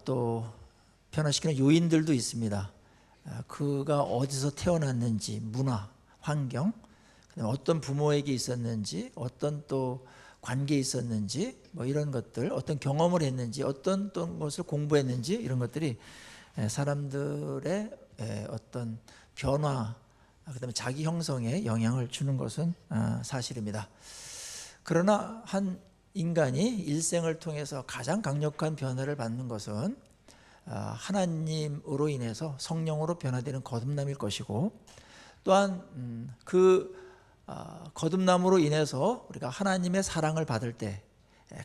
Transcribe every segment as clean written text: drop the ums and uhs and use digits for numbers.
또 변화시키는 요인들도 있습니다. 그가 어디서 태어났는지, 문화, 환경, 그다음에 어떤 부모에게 있었는지, 어떤 또 관계에 있었는지, 뭐 이런 것들, 어떤 경험을 했는지, 어떤 또 것을 공부했는지, 이런 것들이 사람들의 어떤 변화, 그다음에 자기 형성에 영향을 주는 것은 사실입니다. 그러나 한 인간이 일생을 통해서 가장 강력한 변화를 받는 것은 하나님으로 인해서 성령으로 변화되는 거듭남일 것이고, 또한 그 거듭남으로 인해서 우리가 하나님의 사랑을 받을 때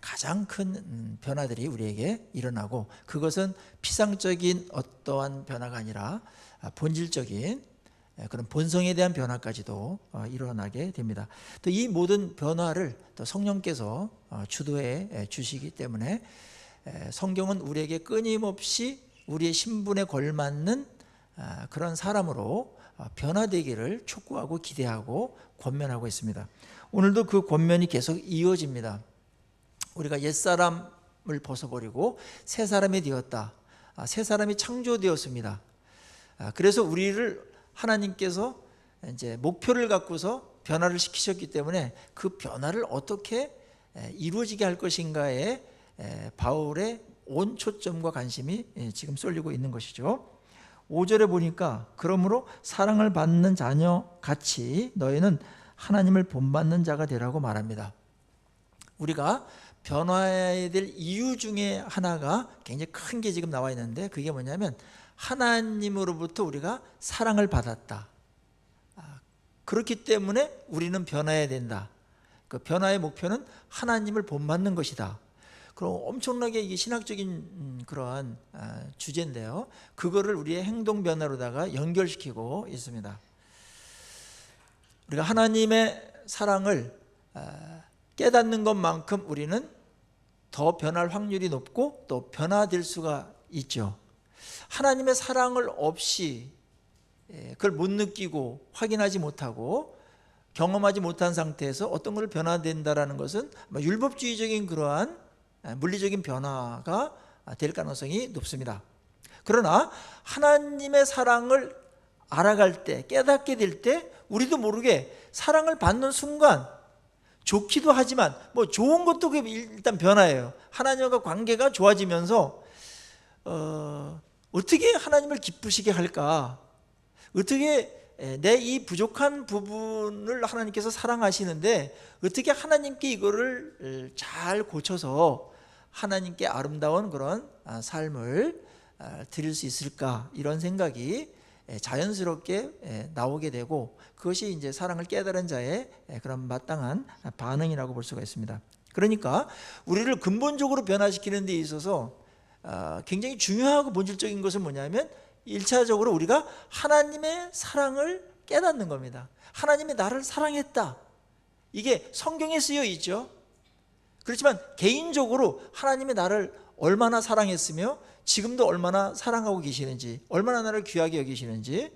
가장 큰 변화들이 우리에게 일어나고, 그것은 피상적인 어떠한 변화가 아니라 본질적인 그런 본성에 대한 변화까지도 일어나게 됩니다. 또 이 모든 변화를 또 성령께서 주도해 주시기 때문에 성경은 우리에게 끊임없이 우리의 신분에 걸맞는 그런 사람으로 변화되기를 촉구하고 기대하고 권면하고 있습니다. 오늘도 그 권면이 계속 이어집니다. 우리가 옛사람을 벗어버리고 새 사람이 되었다. 새 사람이 창조되었습니다. 그래서 우리를 하나님께서 이제 목표를 갖고서 변화를 시키셨기 때문에 그 변화를 어떻게 이루어지게 할 것인가에 바울의 온 초점과 관심이 지금 쏠리고 있는 것이죠. 5절에 보니까 그러므로 사랑을 받는 자녀 같이 너희는 하나님을 본받는 자가 되라고 말합니다. 우리가 변화해야 될 이유 중에 하나가 굉장히 큰 게 지금 나와 있는데, 그게 뭐냐면 하나님으로부터 우리가 사랑을 받았다. 그렇기 때문에 우리는 변화해야 된다. 그 변화의 목표는 하나님을 본받는 것이다. 그럼 엄청나게 이게 신학적인 그러한 주제인데요, 그거를 우리의 행동 변화로다가 연결시키고 있습니다. 우리가 하나님의 사랑을 깨닫는 것만큼 우리는 더 변할 확률이 높고 또 변화될 수가 있죠. 하나님의 사랑을 없이 그걸 못 느끼고 확인하지 못하고 경험하지 못한 상태에서 어떤 걸 변화된다라는 것은 율법주의적인 그러한 물리적인 변화가 될 가능성이 높습니다. 그러나 하나님의 사랑을 알아갈 때, 깨닫게 될 때 우리도 모르게 사랑을 받는 순간 좋기도 하지만 뭐 좋은 것도 일단 변화예요. 하나님과 관계가 좋아지면서 어떻게 하나님을 기쁘시게 할까? 어떻게 내 이 부족한 부분을 하나님께서 사랑하시는데 어떻게 하나님께 이거를 잘 고쳐서 하나님께 아름다운 그런 삶을 드릴 수 있을까? 이런 생각이 자연스럽게 나오게 되고, 그것이 이제 사랑을 깨달은 자의 그런 마땅한 반응이라고 볼 수가 있습니다. 그러니까 우리를 근본적으로 변화시키는 데 있어서 굉장히 중요하고 본질적인 것은 뭐냐면 1차적으로 우리가 하나님의 사랑을 깨닫는 겁니다. 하나님이 나를 사랑했다. 이게 성경에 쓰여 있죠. 그렇지만 개인적으로 하나님이 나를 얼마나 사랑했으며 지금도 얼마나 사랑하고 계시는지, 얼마나 나를 귀하게 여기시는지,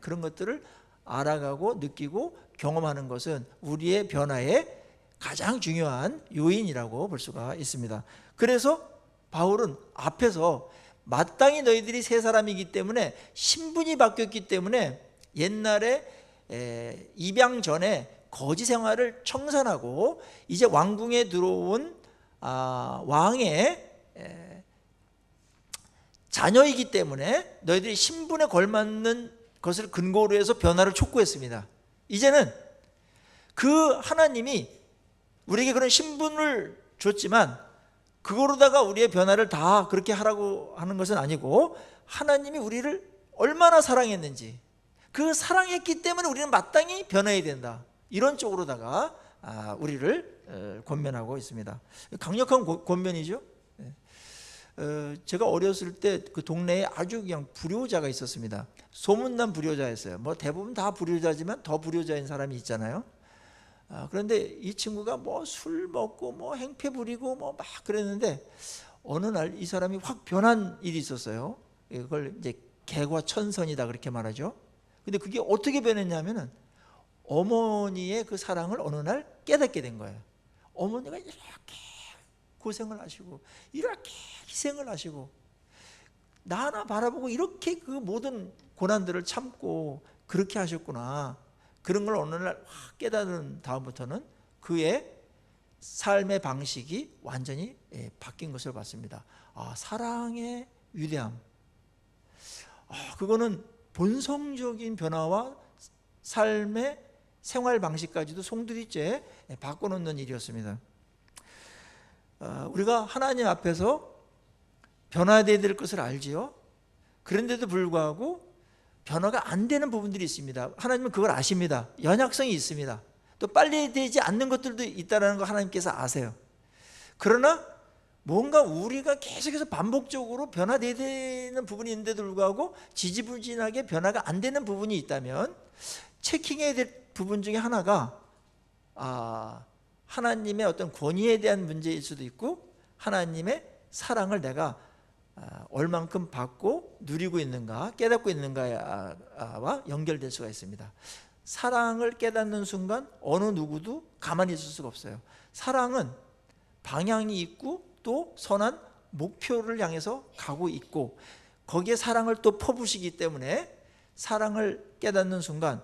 그런 것들을 알아가고 느끼고 경험하는 것은 우리의 변화의 가장 중요한 요인이라고 볼 수가 있습니다. 그래서 바울은 앞에서 마땅히 너희들이 새 사람이기 때문에 신분이 바뀌었기 때문에 옛날에 입양 전에 거지 생활을 청산하고 이제 왕궁에 들어온 왕의 자녀이기 때문에 너희들이 신분에 걸맞는 것을 근거로 해서 변화를 촉구했습니다. 이제는 그 하나님이 우리에게 그런 신분을 줬지만 그거로다가 우리의 변화를 다 그렇게 하라고 하는 것은 아니고, 하나님이 우리를 얼마나 사랑했는지, 그 사랑했기 때문에 우리는 마땅히 변해야 된다, 이런 쪽으로다가 우리를 권면하고 있습니다. 강력한 권면이죠. 제가 어렸을 때 그 동네에 아주 그냥 불효자가 있었습니다. 소문난 불효자였어요. 뭐 대부분 다 불효자지만 더 불효자인 사람이 있잖아요. 그런데 이 친구가 뭐 술 먹고 뭐 행패 부리고 뭐 막 그랬는데 어느 날 이 사람이 확 변한 일이 있었어요. 그걸 이제 개과천선이다 그렇게 말하죠. 근데 그게 어떻게 변했냐면은 어머니의 그 사랑을 어느 날 깨닫게 된 거예요. 어머니가 이렇게 고생을 하시고 이렇게 희생을 하시고 나 하나 바라보고 이렇게 그 모든 고난들을 참고 그렇게 하셨구나. 그런 걸 어느 날 확 깨달은 다음부터는 그의 삶의 방식이 완전히 바뀐 것을 봤습니다. 사랑의 위대함, 그거는 본성적인 변화와 삶의 생활 방식까지도 송두리째 바꿔놓는 일이었습니다. 우리가 하나님 앞에서 변화되어야 될 것을 알지요. 그런데도 불구하고 변화가 안 되는 부분들이 있습니다. 하나님은 그걸 아십니다. 연약성이 있습니다. 또 빨리 되지 않는 것들도 있다는 거 하나님께서 아세요. 그러나 뭔가 우리가 계속해서 반복적으로 변화되어야 되는 부분이 있는데도 불구하고 지지부진하게 변화가 안 되는 부분이 있다면 체킹해야 될 부분 중에 하나가 하나님의 어떤 권위에 대한 문제일 수도 있고, 하나님의 사랑을 내가 얼만큼 받고 누리고 있는가, 깨닫고 있는가와 연결될 수가 있습니다. 사랑을 깨닫는 순간 어느 누구도 가만히 있을 수가 없어요. 사랑은 방향이 있고 또 선한 목표를 향해서 가고 있고, 거기에 사랑을 또 퍼부시기 때문에 사랑을 깨닫는 순간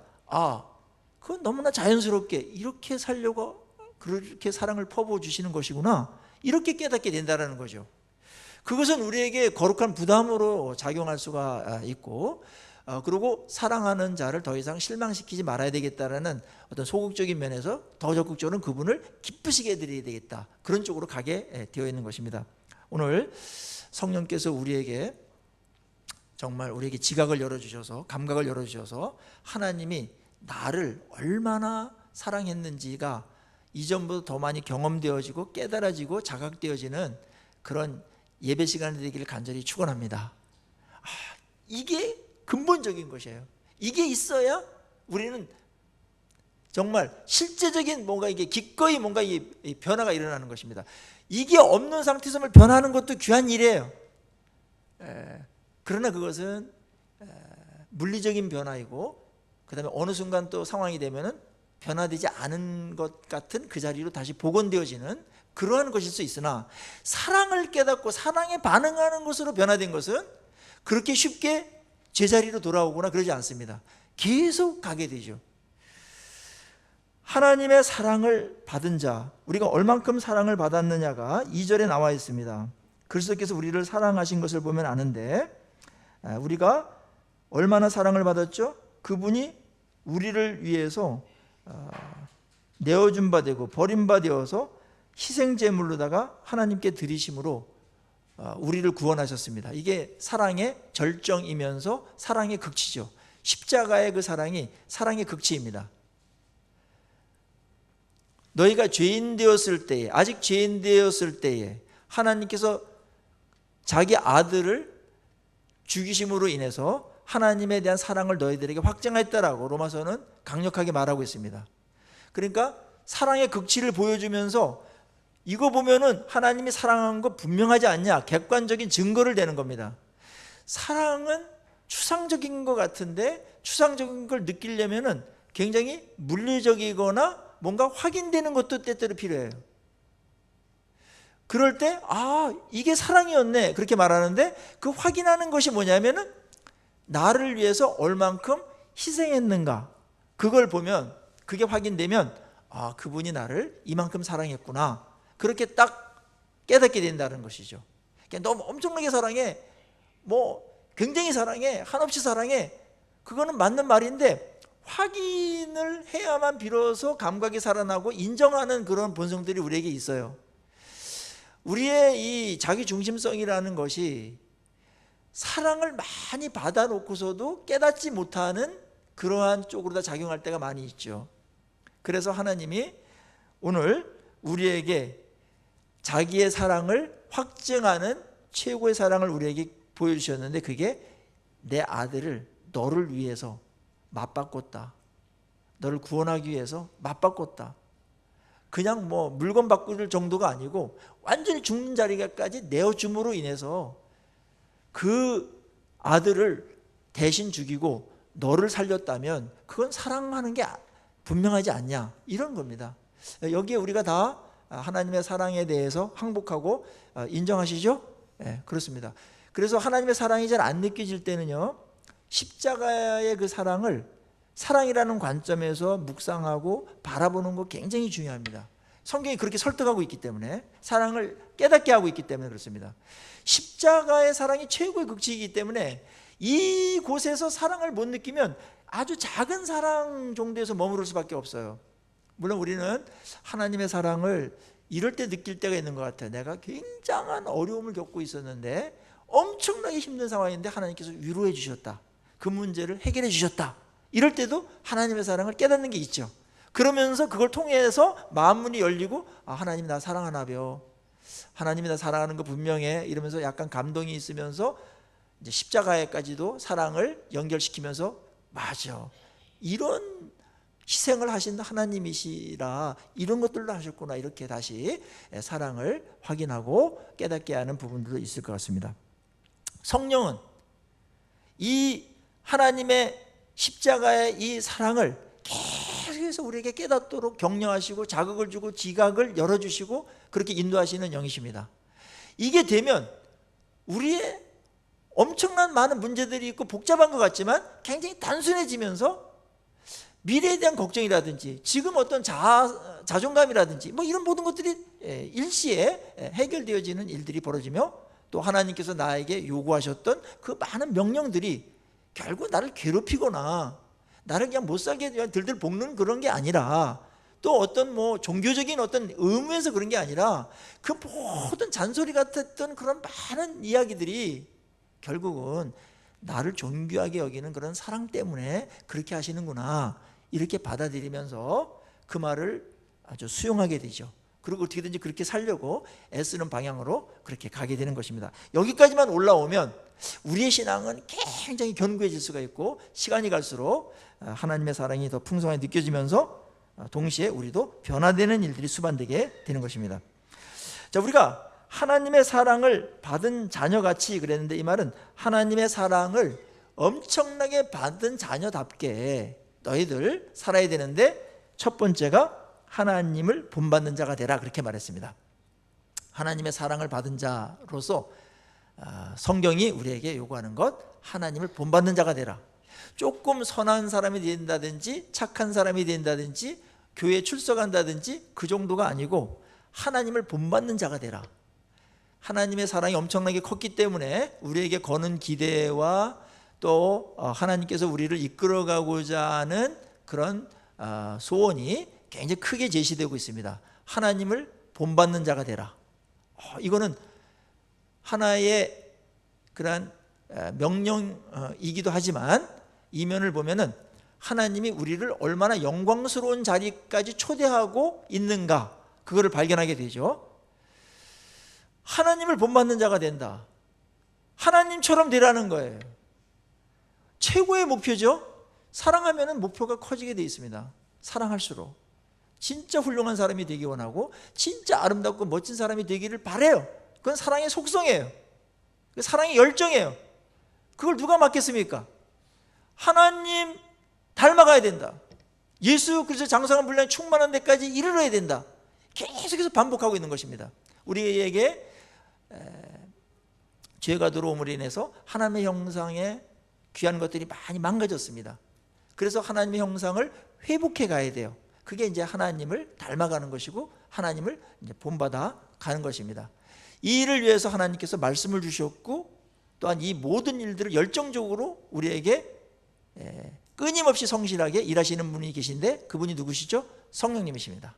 그건 너무나 자연스럽게 이렇게 살려고 그렇게 사랑을 퍼부어주시는 것이구나, 이렇게 깨닫게 된다는 거죠. 그것은 우리에게 거룩한 부담으로 작용할 수가 있고, 그리고 사랑하는 자를 더 이상 실망시키지 말아야 되겠다라는 어떤 소극적인 면에서 더 적극적으로 그분을 기쁘시게 해드려야 되겠다, 그런 쪽으로 가게 되어 있는 것입니다. 오늘 성령께서 우리에게 정말 우리에게 지각을 열어주셔서, 감각을 열어주셔서 하나님이 나를 얼마나 사랑했는지가 이전보다 더 많이 경험되어지고 깨달아지고 자각되어지는 그런 예배 시간이 되기를 간절히 축원합니다. 이게 근본적인 것이에요. 이게 있어야 우리는 정말 실제적인 뭔가 이게 기꺼이 뭔가 이 변화가 일어나는 것입니다. 이게 없는 상태에서 변하는 것도 귀한 일이에요. 그러나 그것은 물리적인 변화이고, 그 다음에 어느 순간 또 상황이 되면은 변화되지 않은 것 같은 그 자리로 다시 복원되어지는 그러한 것일 수 있으나, 사랑을 깨닫고 사랑에 반응하는 것으로 변화된 것은 그렇게 쉽게 제자리로 돌아오거나 그러지 않습니다. 계속 가게 되죠. 하나님의 사랑을 받은 자, 우리가 얼만큼 사랑을 받았느냐가 2절에 나와 있습니다. 그리스도께서 우리를 사랑하신 것을 보면 아는데, 우리가 얼마나 사랑을 받았죠? 그분이 우리를 위해서 내어준 바 되고 버린 바 되어서 희생제물로다가 하나님께 드리심으로 우리를 구원하셨습니다. 이게 사랑의 절정이면서 사랑의 극치죠. 십자가의 그 사랑이 사랑의 극치입니다. 너희가 죄인 되었을 때에, 아직 죄인 되었을 때에 하나님께서 자기 아들을 죽이심으로 인해서 하나님에 대한 사랑을 너희들에게 확증했다라고 로마서는 강력하게 말하고 있습니다. 그러니까 사랑의 극치를 보여주면서 이거 보면은 하나님이 사랑한 거 분명하지 않냐, 객관적인 증거를 대는 겁니다. 사랑은 추상적인 것 같은데, 추상적인 걸 느끼려면은 굉장히 물리적이거나 뭔가 확인되는 것도 때때로 필요해요. 그럴 때 이게 사랑이었네 그렇게 말하는데, 그 확인하는 것이 뭐냐면은 나를 위해서 얼만큼 희생했는가, 그걸 보면, 그게 확인되면 그분이 나를 이만큼 사랑했구나, 그렇게 딱 깨닫게 된다는 것이죠. 너무 엄청나게 사랑해, 굉장히 사랑해, 한없이 사랑해, 그거는 맞는 말인데 확인을 해야만 비로소 감각이 살아나고 인정하는 그런 본성들이 우리에게 있어요. 우리의 이 자기중심성이라는 것이 사랑을 많이 받아놓고서도 깨닫지 못하는 그러한 쪽으로 다 작용할 때가 많이 있죠. 그래서 하나님이 오늘 우리에게 자기의 사랑을 확증하는 최고의 사랑을 우리에게 보여주셨는데, 그게 내 아들을 너를 위해서 맞바꿨다, 너를 구원하기 위해서 맞바꿨다. 그냥 물건 바꿀 정도가 아니고 완전히 죽는 자리까지 내어줌으로 인해서 그 아들을 대신 죽이고 너를 살렸다면 그건 사랑하는 게 분명하지 않냐, 이런 겁니다. 여기에 우리가 다 하나님의 사랑에 대해서 항복하고 인정하시죠? 네, 그렇습니다. 그래서 하나님의 사랑이 잘 안 느껴질 때는요, 십자가의 그 사랑을 사랑이라는 관점에서 묵상하고 바라보는 거 굉장히 중요합니다. 성경이 그렇게 설득하고 있기 때문에, 사랑을 깨닫게 하고 있기 때문에 그렇습니다. 십자가의 사랑이 최고의 극치이기 때문에 이곳에서 사랑을 못 느끼면 아주 작은 사랑 정도에서 머무를 수밖에 없어요. 물론 우리는 하나님의 사랑을 이럴 때 느낄 때가 있는 것 같아요. 내가 굉장한 어려움을 겪고 있었는데, 엄청나게 힘든 상황인데 하나님께서 위로해 주셨다, 그 문제를 해결해 주셨다, 이럴 때도 하나님의 사랑을 깨닫는 게 있죠. 그러면서 그걸 통해서 마음문이 열리고, 아, 하나님이 나 사랑하나벼, 하나님이 나 사랑하는 거 분명해, 이러면서 약간 감동이 있으면서 이제 십자가에까지도 사랑을 연결시키면서, 맞아, 이런 희생을 하신 하나님이시라, 이런 것들도 하셨구나, 이렇게 다시 사랑을 확인하고 깨닫게 하는 부분들도 있을 것 같습니다. 성령은 이 하나님의 십자가의 이 사랑을 계속해서 우리에게 깨닫도록 격려하시고 자극을 주고 지각을 열어주시고 그렇게 인도하시는 영이십니다. 이게 되면 우리의 엄청난 많은 문제들이 있고 복잡한 것 같지만 굉장히 단순해지면서 미래에 대한 걱정이라든지 지금 어떤 자존감이라든지 뭐 이런 모든 것들이 일시에 해결되어지는 일들이 벌어지며, 또 하나님께서 나에게 요구하셨던 그 많은 명령들이 결국 나를 괴롭히거나 나를 그냥 못 살게 들들 볶는 그런 게 아니라, 또 어떤 뭐 종교적인 어떤 의무에서 그런 게 아니라, 그 모든 잔소리 같았던 그런 많은 이야기들이 결국은 나를 존귀하게 여기는 그런 사랑 때문에 그렇게 하시는구나, 이렇게 받아들이면서 그 말을 아주 수용하게 되죠. 그리고 어떻게든지 그렇게 살려고 애쓰는 방향으로 그렇게 가게 되는 것입니다. 여기까지만 올라오면 우리의 신앙은 굉장히 견고해질 수가 있고, 시간이 갈수록 하나님의 사랑이 더 풍성하게 느껴지면서 동시에 우리도 변화되는 일들이 수반되게 되는 것입니다. 자, 우리가 하나님의 사랑을 받은 자녀같이 그랬는데, 이 말은 하나님의 사랑을 엄청나게 받은 자녀답게 너희들 살아야 되는데, 첫 번째가 하나님을 본받는 자가 되라, 그렇게 말했습니다. 하나님의 사랑을 받은 자로서 성경이 우리에게 요구하는 것, 하나님을 본받는 자가 되라. 조금 선한 사람이 된다든지 착한 사람이 된다든지 교회에 출석한다든지 그 정도가 아니고 하나님을 본받는 자가 되라. 하나님의 사랑이 엄청나게 컸기 때문에 우리에게 거는 기대와 또 하나님께서 우리를 이끌어가고자 하는 그런 소원이 굉장히 크게 제시되고 있습니다. 하나님을 본받는 자가 되라. 이거는 하나의 그런 명령이기도 하지만, 이면을 보면은 하나님이 우리를 얼마나 영광스러운 자리까지 초대하고 있는가, 그거를 발견하게 되죠. 하나님을 본받는 자가 된다, 하나님처럼 되라는 거예요. 최고의 목표죠. 사랑하면은 목표가 커지게 되어 있습니다. 사랑할수록 진짜 훌륭한 사람이 되기 원하고 진짜 아름답고 멋진 사람이 되기를 바라요. 그건 사랑의 속성이에요. 사랑의 열정이에요. 그걸 누가 맡겠습니까? 하나님 닮아가야 된다. 예수 그리스도 장성한 분량 충만한 데까지 이르러야 된다. 계속해서 반복하고 있는 것입니다. 우리에게 죄가 들어옴으로 인해서 하나님의 형상에 귀한 것들이 많이 망가졌습니다. 그래서 하나님의 형상을 회복해 가야 돼요. 그게 이제 하나님을 닮아가는 것이고 하나님을 이제 본받아 가는 것입니다. 이 일을 위해서 하나님께서 말씀을 주셨고, 또한 이 모든 일들을 열정적으로 우리에게 끊임없이 성실하게 일하시는 분이 계신데, 그분이 누구시죠? 성령님이십니다.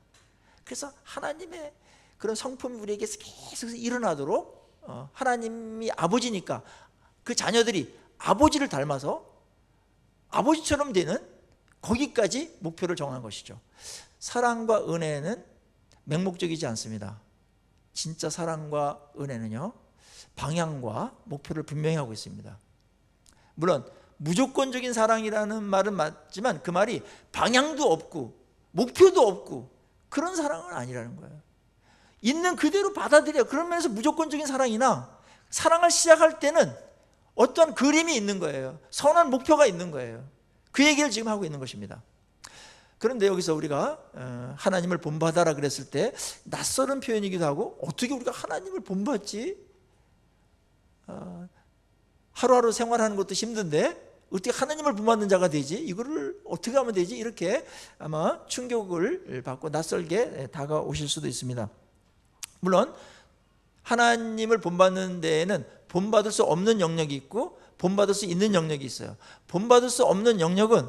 그래서 하나님의 그런 성품이 우리에게 계속해서 일어나도록 하나님이 아버지니까 그 자녀들이 아버지를 닮아서 아버지처럼 되는 거기까지 목표를 정한 것이죠. 사랑과 은혜는 맹목적이지 않습니다. 진짜 사랑과 은혜는요, 방향과 목표를 분명히 하고 있습니다. 물론 무조건적인 사랑이라는 말은 맞지만 그 말이 방향도 없고 목표도 없고 그런 사랑은 아니라는 거예요. 있는 그대로 받아들여. 그런 면에서 무조건적인 사랑이나, 사랑을 시작할 때는 어떤 그림이 있는 거예요. 선한 목표가 있는 거예요. 그 얘기를 지금 하고 있는 것입니다. 그런데 여기서 우리가 하나님을 본받아라 그랬을 때 낯설은 표현이기도 하고, 어떻게 우리가 하나님을 본받지? 하루하루 생활하는 것도 힘든데 어떻게 하나님을 본받는 자가 되지? 이거를 어떻게 하면 되지? 이렇게 아마 충격을 받고 낯설게 다가오실 수도 있습니다. 물론 하나님을 본받는 데에는 본받을 수 없는 영역이 있고 본받을 수 있는 영역이 있어요. 본받을 수 없는 영역은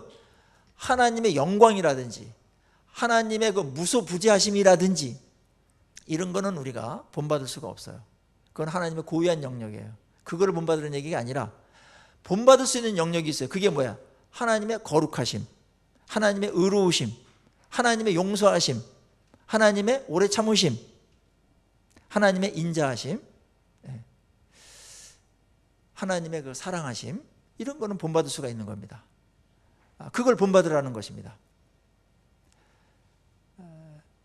하나님의 영광이라든지 하나님의 그 무소부지하심이라든지 이런 거는 우리가 본받을 수가 없어요. 그건 하나님의 고유한 영역이에요. 그거를 본받으는 얘기가 아니라 본받을 수 있는 영역이 있어요. 그게 뭐야? 하나님의 거룩하심, 하나님의 의로우심, 하나님의 용서하심, 하나님의 오래 참으심, 하나님의 인자하심, 하나님의 그 사랑하심, 이런 거는 본받을 수가 있는 겁니다. 그걸 본받으라는 것입니다.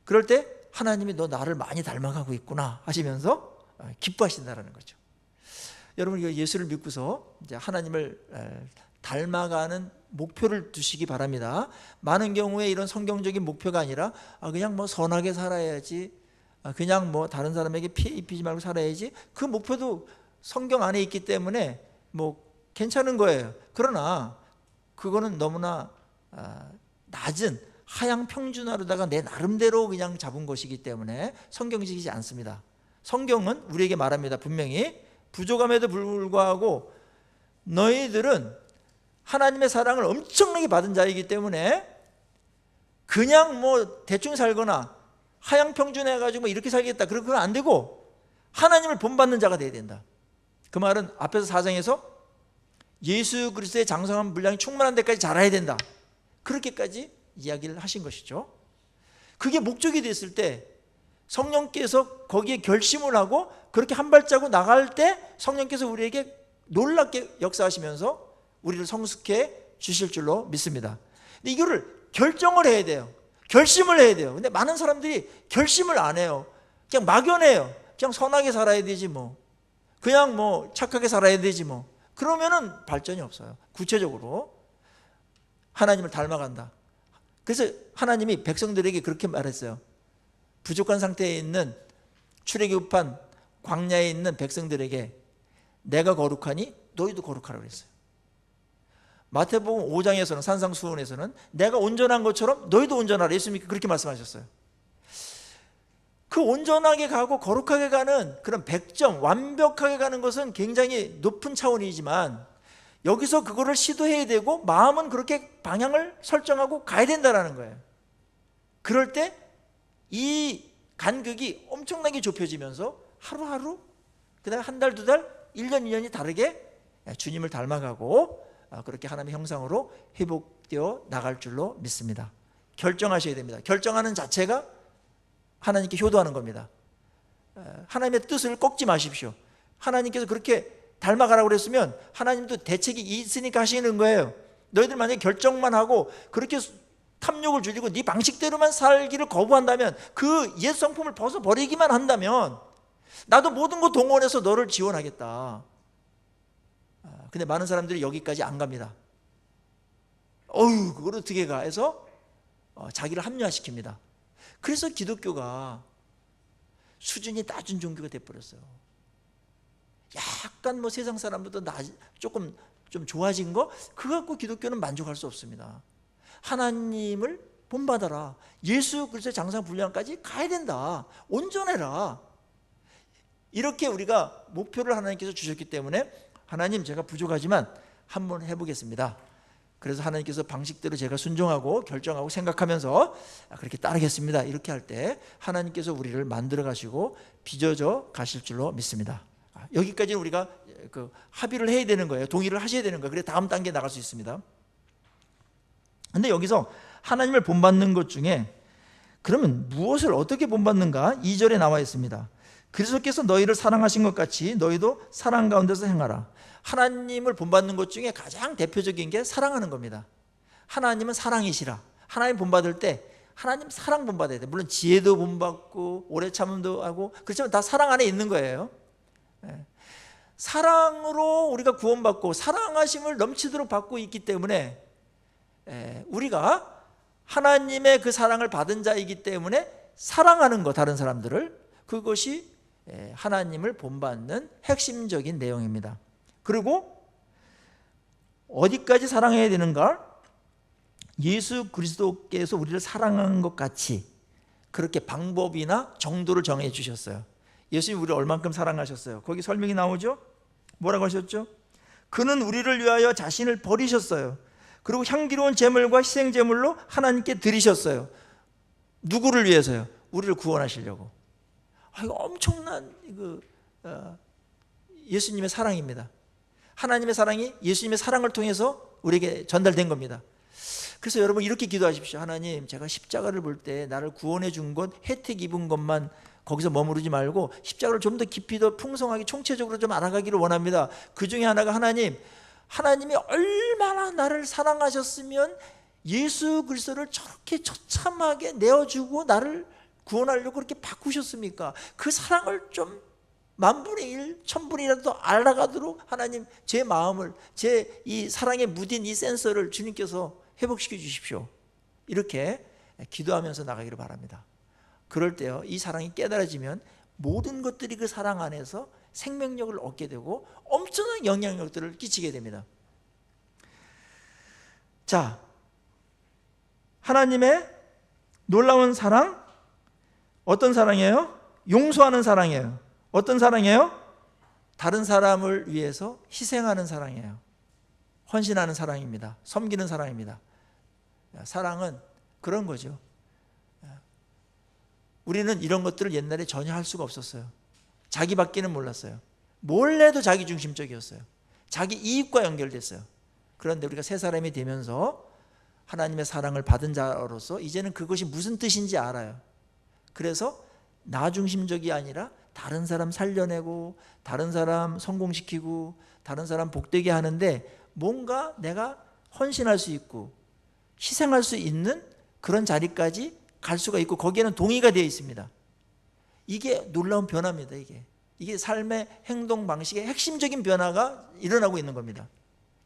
그럴 때 하나님이 너 나를 많이 닮아가고 있구나 하시면서 기뻐하신다는 거죠. 여러분 예수를 믿고서 이제 하나님을 닮아가는 목표를 두시기 바랍니다. 많은 경우에 이런 성경적인 목표가 아니라 그냥 뭐 선하게 살아야지, 그냥 뭐 다른 사람에게 피해 입히지 말고 살아야지, 그 목표도 성경 안에 있기 때문에 뭐 괜찮은 거예요. 그러나 그거는 너무나 낮은 하향 평준화로다가 내 나름대로 그냥 잡은 것이기 때문에 성경적이지 않습니다. 성경은 우리에게 말합니다. 분명히 부족함에도 불구하고 너희들은 하나님의 사랑을 엄청나게 받은 자이기 때문에 그냥 뭐 대충 살거나 하향 평준해가지고 뭐 이렇게 살겠다, 그건 안 되고 하나님을 본받는 자가 돼야 된다. 그 말은 앞에서 4장에서 예수 그리스도의 장성한 분량이 충만한 데까지 자라야 된다, 그렇게까지 이야기를 하신 것이죠. 그게 목적이 됐을 때 성령께서 거기에 결심을 하고 그렇게 한 발자국 나갈 때 성령께서 우리에게 놀랍게 역사하시면서 우리를 성숙해 주실 줄로 믿습니다. 근데 이거를 결정을 해야 돼요. 결심을 해야 돼요. 근데 많은 사람들이 결심을 안 해요. 그냥 막연해요. 그냥 선하게 살아야 되지 뭐, 그냥 뭐 착하게 살아야 되지 뭐. 그러면은 발전이 없어요. 구체적으로 하나님을 닮아간다. 그래서 하나님이 백성들에게 그렇게 말했어요. 부족한 상태에 있는 출애굽한 광야에 있는 백성들에게 내가 거룩하니 너희도 거룩하라고 그랬어요. 마태복음 5장에서는 산상수훈에서는 내가 온전한 것처럼 너희도 온전하라, 예수님이 그렇게 말씀하셨어요. 그 온전하게 가고 거룩하게 가는 그런 100점, 완벽하게 가는 것은 굉장히 높은 차원이지만 여기서 그거를 시도해야 되고 마음은 그렇게 방향을 설정하고 가야 된다는 거예요. 그럴 때 이 간극이 엄청나게 좁혀지면서 하루하루, 그 다음에 한 달, 두 달, 1년, 2년이 다르게 주님을 닮아가고 그렇게 하나님의 형상으로 회복되어 나갈 줄로 믿습니다. 결정하셔야 됩니다. 결정하는 자체가 하나님께 효도하는 겁니다. 하나님의 뜻을 꺾지 마십시오. 하나님께서 그렇게 닮아가라고 그랬으면 하나님도 대책이 있으니까 하시는 거예요. 너희들 만약에 결정만 하고 그렇게 탐욕을 줄이고 네 방식대로만 살기를 거부한다면, 그 옛 성품을 벗어버리기만 한다면 나도 모든 거 동원해서 너를 지원하겠다. 근데 많은 사람들이 여기까지 안 갑니다. 그걸 어떻게 가 해서 자기를 합리화시킵니다. 그래서 기독교가 수준이 낮은 종교가 돼버렸어요. 약간 뭐 세상 사람보다 조금 좀 좋아진 거, 그거 갖고 기독교는 만족할 수 없습니다. 하나님을 본받아라, 예수 그리스도의 장상 분량까지 가야 된다, 온전해라, 이렇게 우리가 목표를 하나님께서 주셨기 때문에 하나님 제가 부족하지만 한번 해보겠습니다. 그래서 하나님께서 방식대로 제가 순종하고 결정하고 생각하면서 그렇게 따르겠습니다, 이렇게 할 때 하나님께서 우리를 만들어 가시고 빚어져 가실 줄로 믿습니다. 여기까지는 우리가 그 합의를 해야 되는 거예요. 동의를 하셔야 되는 거예요. 그래 다음 단계에 나갈 수 있습니다. 근데 여기서 하나님을 본받는 것 중에 그러면 무엇을 어떻게 본받는가? 2절에 나와 있습니다. 그리스도께서 너희를 사랑하신 것 같이 너희도 사랑 가운데서 행하라. 하나님을 본받는 것 중에 가장 대표적인 게 사랑하는 겁니다. 하나님은 사랑이시라. 하나님 본받을 때 하나님 사랑 본받아야 돼. 물론 지혜도 본받고 오래 참음도 하고, 그렇지만 다 사랑 안에 있는 거예요. 사랑으로 우리가 구원받고 사랑하심을 넘치도록 받고 있기 때문에 우리가 하나님의 그 사랑을 받은 자이기 때문에 사랑하는 거, 다른 사람들을, 그것이 하나님을 본받는 핵심적인 내용입니다. 그리고 어디까지 사랑해야 되는가? 예수 그리스도께서 우리를 사랑한 것 같이 그렇게 방법이나 정도를 정해 주셨어요. 예수님이 우리를 얼만큼 사랑하셨어요? 거기 설명이 나오죠? 뭐라고 하셨죠? 그는 우리를 위하여 자신을 버리셨어요. 그리고 향기로운 제물과 희생 제물로 하나님께 드리셨어요. 누구를 위해서요? 우리를 구원하시려고. 이거 엄청난 예수님의 사랑입니다. 하나님의 사랑이 예수님의 사랑을 통해서 우리에게 전달된 겁니다. 그래서 여러분 이렇게 기도하십시오. 하나님, 제가 십자가를 볼 때 나를 구원해 준 것, 혜택 입은 것만 거기서 머무르지 말고 십자가를 좀 더 깊이 더 풍성하게 총체적으로 좀 알아가기를 원합니다. 그 중에 하나가 하나님이 얼마나 나를 사랑하셨으면 예수 그리스도를 저렇게 처참하게 내어주고 나를 구원하려고 그렇게 바꾸셨습니까? 그 사랑을 좀 만분의 1, 천분이라도 알아가도록 하나님, 제 마음을, 제 이 사랑에 묻은 이 센서를 주님께서 회복시켜 주십시오. 이렇게 기도하면서 나가기를 바랍니다. 그럴 때요, 이 사랑이 깨달아지면 모든 것들이 그 사랑 안에서 생명력을 얻게 되고 엄청난 영향력들을 끼치게 됩니다. 자, 하나님의 놀라운 사랑, 어떤 사랑이에요? 용서하는 사랑이에요. 어떤 사랑이에요? 다른 사람을 위해서 희생하는 사랑이에요. 헌신하는 사랑입니다. 섬기는 사랑입니다. 사랑은 그런 거죠. 우리는 이런 것들을 옛날에 전혀 할 수가 없었어요. 자기밖에는 몰랐어요. 뭘 해도 자기중심적이었어요. 자기 이익과 연결됐어요. 그런데 우리가 새 사람이 되면서 하나님의 사랑을 받은 자로서 이제는 그것이 무슨 뜻인지 알아요. 그래서 나 중심적이 아니라 다른 사람 살려내고 다른 사람 성공시키고 다른 사람 복되게 하는데 뭔가 내가 헌신할 수 있고 희생할 수 있는 그런 자리까지 갈 수가 있고 거기에는 동의가 되어 있습니다. 이게 놀라운 변화입니다. 이게 삶의 행동 방식의 핵심적인 변화가 일어나고 있는 겁니다.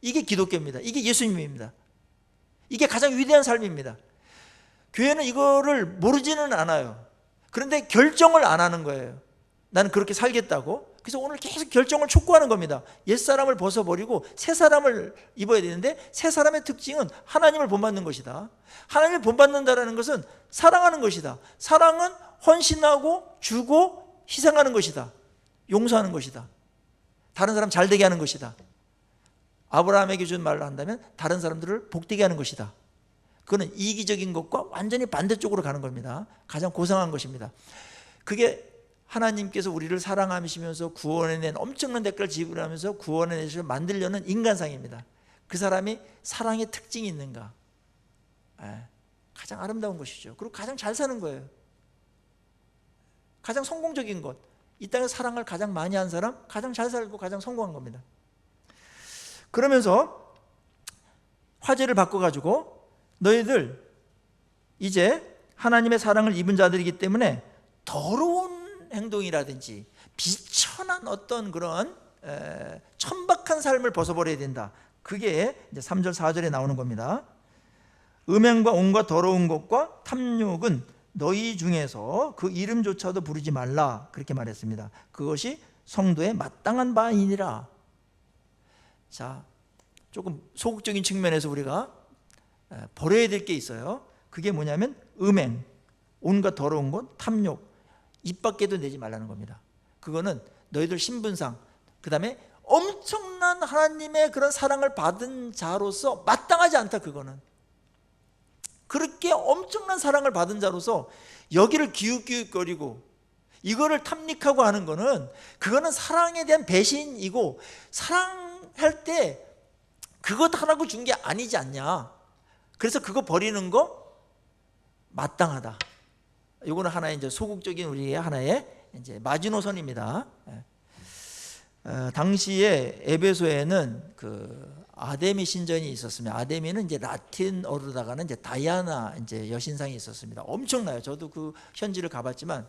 이게 기독교입니다. 이게 예수님입니다. 이게 가장 위대한 삶입니다. 교회는 이거를 모르지는 않아요. 그런데 결정을 안 하는 거예요. 나는 그렇게 살겠다고. 그래서 오늘 계속 결정을 촉구하는 겁니다. 옛사람을 벗어버리고 새 사람을 입어야 되는데 새 사람의 특징은 하나님을 본받는 것이다. 하나님을 본받는다는 것은 사랑하는 것이다. 사랑은 헌신하고 주고 희생하는 것이다. 용서하는 것이다. 다른 사람 잘 되게 하는 것이다. 아브라함에게 준 말로 한다면 다른 사람들을 복되게 하는 것이다. 그거는 이기적인 것과 완전히 반대쪽으로 가는 겁니다. 가장 고상한 것입니다. 그게 하나님께서 우리를 사랑하시면서 구원해낸 엄청난 대가를 지불하면서 구원해내서 만들려는 인간상입니다. 그 사람이 사랑의 특징이 있는가? 가장 아름다운 것이죠. 그리고 가장 잘 사는 거예요. 가장 성공적인 것. 이 땅에서 사랑을 가장 많이 한 사람, 가장 잘 살고 가장 성공한 겁니다. 그러면서 화제를 바꿔가지고 너희들 이제 하나님의 사랑을 입은 자들이기 때문에 더러운 행동이라든지 비천한 어떤 그런 천박한 삶을 벗어버려야 된다. 그게 이제 3절 4절에 나오는 겁니다. 음행과 온갖 더러운 것과 탐욕은 너희 중에서 그 이름조차도 부르지 말라. 그렇게 말했습니다. 그것이 성도의 마땅한 바이니라. 자, 조금 소극적인 측면에서 우리가 버려야 될 게 있어요. 그게 뭐냐면 음행, 온갖 더러운 것, 탐욕, 입 밖에도 내지 말라는 겁니다. 그거는 너희들 신분상, 그 다음에 엄청난 하나님의 그런 사랑을 받은 자로서 마땅하지 않다. 그거는 그렇게 엄청난 사랑을 받은 자로서 여기를 기웃기웃거리고 이거를 탐닉하고 하는 거는 그거는 사랑에 대한 배신이고 사랑할 때 그것 하라고 준 게 아니지 않냐. 그래서 그거 버리는 거 마땅하다. 이거는 하나의 이제 소극적인 우리의 하나의 이제 마지노선입니다. 당시에 에베소에는 그 아데미 신전이 있었습니다. 아데미는 이제 라틴어로다가는 이제 다이아나 이제 여신상이 있었습니다. 엄청나요. 저도 그 현지를 가봤지만,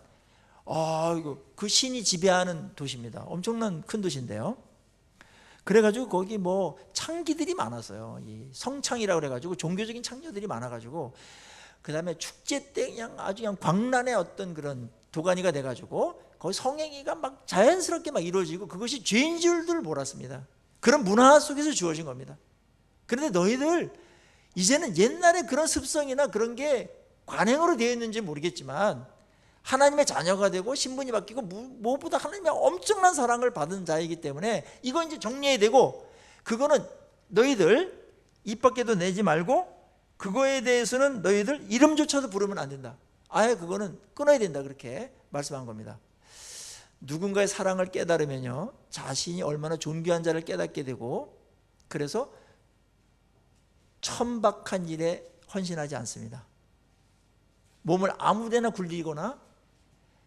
이거 그 신이 지배하는 도시입니다. 엄청난 큰 도시인데요. 그래가지고 거기 뭐 창기들이 많았어요. 이 성창이라고 그래가지고 종교적인 창녀들이 많아가지고. 그 다음에 축제 때 그냥 아주 그냥 광란의 어떤 그런 도가니가 돼가지고 거기 성행위가 막 자연스럽게 막 이루어지고 그것이 죄인 줄을 몰랐습니다. 그런 문화 속에서 주어진 겁니다. 그런데 너희들 이제는 옛날에 그런 습성이나 그런 게 관행으로 되어 있는지 모르겠지만 하나님의 자녀가 되고 신분이 바뀌고 무엇보다 하나님의 엄청난 사랑을 받은 자이기 때문에 이거 이제 정리해야 되고, 그거는 너희들 입 밖에도 내지 말고 그거에 대해서는 너희들 이름조차도 부르면 안 된다. 아예 그거는 끊어야 된다. 그렇게 말씀한 겁니다. 누군가의 사랑을 깨달으면요, 자신이 얼마나 존귀한 자를 깨닫게 되고, 그래서 천박한 일에 헌신하지 않습니다. 몸을 아무데나 굴리거나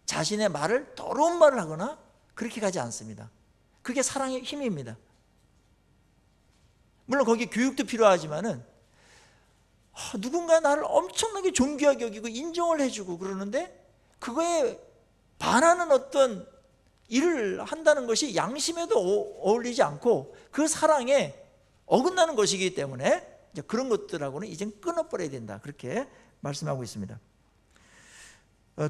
자신의 말을 더러운 말을 하거나 그렇게 가지 않습니다. 그게 사랑의 힘입니다. 물론 거기에 교육도 필요하지만은 누군가 나를 엄청나게 존귀하게 여기고 인정을 해주고 그러는데 그거에 반하는 어떤 일을 한다는 것이 양심에도 어울리지 않고 그 사랑에 어긋나는 것이기 때문에 이제 그런 것들하고는 이젠 끊어버려야 된다. 그렇게 말씀하고 있습니다.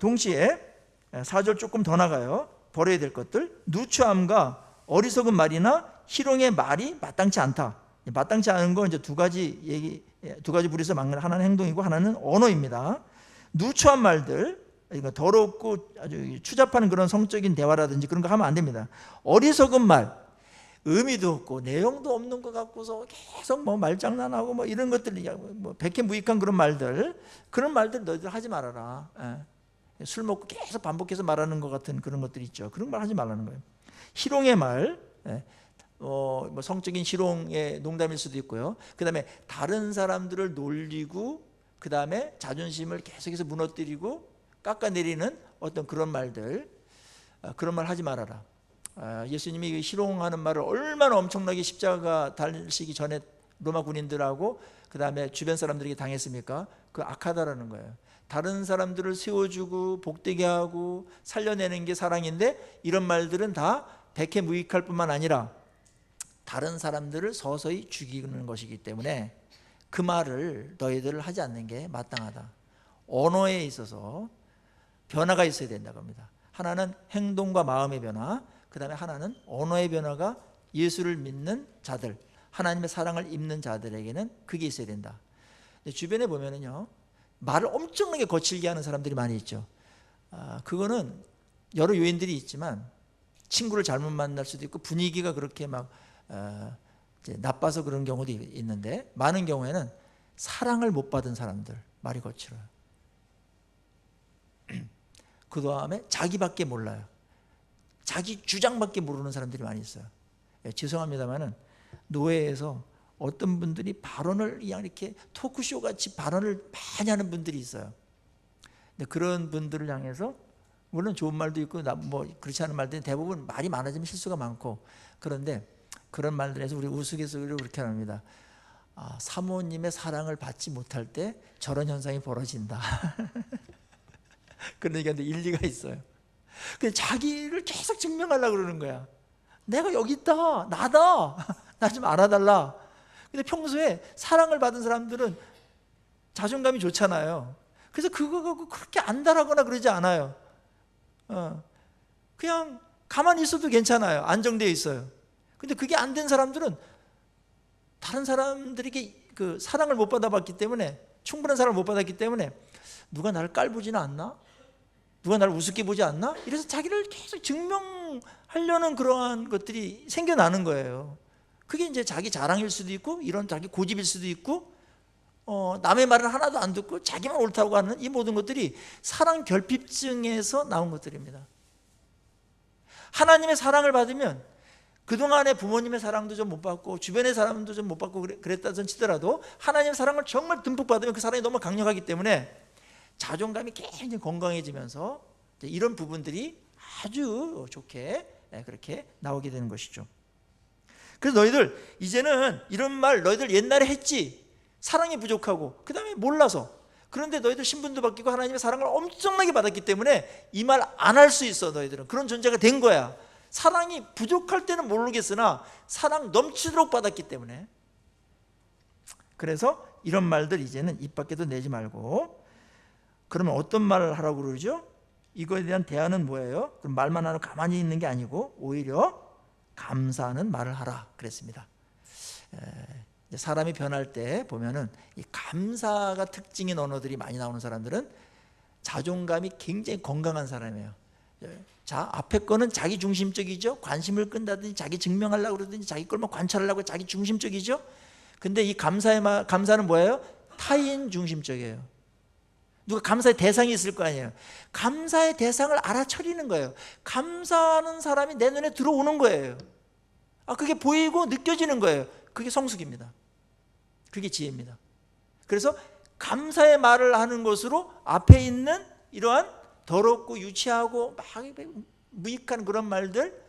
동시에 4절 조금 더 나가요. 버려야 될 것들, 누추함과 어리석은 말이나 희롱의 말이 마땅치 않다. 마땅치 않은 건 이제 두 가지 부류에서 막는, 하나는 행동이고 하나는 언어입니다. 누추한 말들, 이거 더럽고 아주 추잡한 그런 성적인 대화라든지 그런 거 하면 안 됩니다. 어리석은 말, 의미도 없고 내용도 없는 것 같고서 계속 뭐 말장난하고 뭐 이런 것들, 뭐 백해무익한 그런 말들, 그런 말들 너희들 하지 말아라. 술 먹고 계속 반복해서 말하는 것 같은 그런 것들 있죠. 그런 말 하지 말라는 거예요. 희롱의 말, 뭐 성적인 희롱의 농담일 수도 있고요. 그 다음에 다른 사람들을 놀리고 그 다음에 자존심을 계속해서 무너뜨리고 깎아내리는 어떤 그런 말들, 그런 말 하지 말아라. 예수님이 희롱하는 말을 얼마나 엄청나게 십자가 달리시기 전에 로마 군인들하고 그 다음에 주변 사람들에게 당했습니까? 그 악하다라는 거예요. 다른 사람들을 세워주고 복되게 하고 살려내는 게 사랑인데 이런 말들은 다 백해무익할 뿐만 아니라 다른 사람들을 서서히 죽이는 것이기 때문에 그 말을 너희들을 하지 않는 게 마땅하다. 언어에 있어서 변화가 있어야 된다고 합니다. 하나는 행동과 마음의 변화, 그 다음에 하나는 언어의 변화가 예수를 믿는 자들, 하나님의 사랑을 입는 자들에게는 그게 있어야 된다. 주변에 보면은요, 말을 엄청나게 거칠게 하는 사람들이 많이 있죠. 그거는 여러 요인들이 있지만 친구를 잘못 만날 수도 있고 분위기가 그렇게 막 이제 나빠서 그런 경우도 있는데, 많은 경우에는 사랑을 못 받은 사람들 말이 거칠어요. 그 다음에 자기밖에 몰라요. 자기 주장밖에 모르는 사람들이 많이 있어요. 죄송합니다만은 노회에서 어떤 분들이 발언을 그냥 이렇게 토크쇼 같이 발언을 많이 하는 분들이 있어요. 근데 그런 분들을 향해서 물론 좋은 말도 있고 뭐 그렇지 않은 말들이 대부분 말이 많아지면 실수가 많고, 그런데 그런 말들에서 우리 우스갯소리로 그렇게 합니다. 사모님의 사랑을 받지 못할 때 저런 현상이 벌어진다. 그런 얘기하는데 일리가 있어요. 근데 자기를 계속 증명하려고 그러는 거야. 내가 여기 있다, 나다, 나 좀 알아달라. 근데 평소에 사랑을 받은 사람들은 자존감이 좋잖아요. 그래서 그거 갖고 그렇게 안달하거나 그러지 않아요. 그냥 가만히 있어도 괜찮아요. 안정되어 있어요. 근데 그게 안 된 사람들은 다른 사람들에게 그 사랑을 못 받아봤기 때문에, 충분한 사랑을 못 받았기 때문에 누가 나를 깔보지는 않나? 누가 나를 우습게 보지 않나? 이래서 자기를 계속 증명하려는 그러한 것들이 생겨나는 거예요. 그게 이제 자기 자랑일 수도 있고, 이런 자기 고집일 수도 있고, 남의 말을 하나도 안 듣고 자기만 옳다고 하는 이 모든 것들이 사랑 결핍증에서 나온 것들입니다. 하나님의 사랑을 받으면 그동안에 부모님의 사랑도 좀 못 받고 주변의 사랑도 좀 못 받고 그랬다던 치더라도 하나님의 사랑을 정말 듬뿍 받으면 그 사랑이 너무 강력하기 때문에 자존감이 굉장히 건강해지면서 이런 부분들이 아주 좋게 그렇게 나오게 되는 것이죠. 그래서 너희들 이제는 이런 말 너희들 옛날에 했지, 사랑이 부족하고 그 다음에 몰라서. 그런데 너희들 신분도 바뀌고 하나님의 사랑을 엄청나게 받았기 때문에 이 말 안 할 수 있어. 너희들은 그런 존재가 된 거야. 사랑이 부족할 때는 모르겠으나 사랑 넘치도록 받았기 때문에. 그래서 이런 말들 이제는 입 밖에도 내지 말고. 그러면 어떤 말을 하라고 그러죠? 이거에 대한 대안은 뭐예요? 그럼 말만 하고 가만히 있는 게 아니고 오히려 감사하는 말을 하라 그랬습니다. 이제 사람이 변할 때 보면은 이 감사가 특징인 언어들이 많이 나오는 사람들은 자존감이 굉장히 건강한 사람이에요. 자, 앞에 거는 자기 중심적이죠. 관심을 끈다든지 자기 증명하려고 그러든지 자기 걸만 관찰하려고 자기 중심적이죠. 근데 이 감사는 뭐예요? 타인 중심적이에요. 누가 감사의 대상이 있을 거 아니에요. 감사의 대상을 알아차리는 거예요. 감사하는 사람이 내 눈에 들어오는 거예요. 그게 보이고 느껴지는 거예요. 그게 성숙입니다. 그게 지혜입니다. 그래서 감사의 말을 하는 것으로 앞에 있는 이러한 더럽고 유치하고 막 무익한 그런 말들,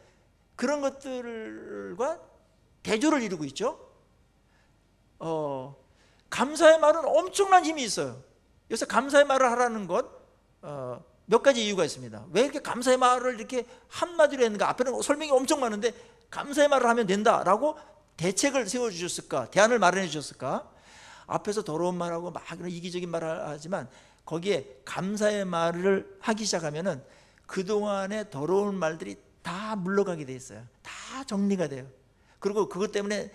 그런 것들과 대조를 이루고 있죠. 감사의 말은 엄청난 힘이 있어요. 그래서 감사의 말을 하라는 것 몇 가지 이유가 있습니다. 왜 이렇게 감사의 말을 이렇게 한마디로 했는가? 앞에는 설명이 엄청 많은데 감사의 말을 하면 된다라고 대책을 세워주셨을까? 대안을 마련해 주셨을까? 앞에서 더러운 말하고 막 이기적인 말을 하지만 거기에 감사의 말을 하기 시작하면은 그동안의 더러운 말들이 다 물러가게 돼 있어요. 다 정리가 돼요. 그리고 그것 때문에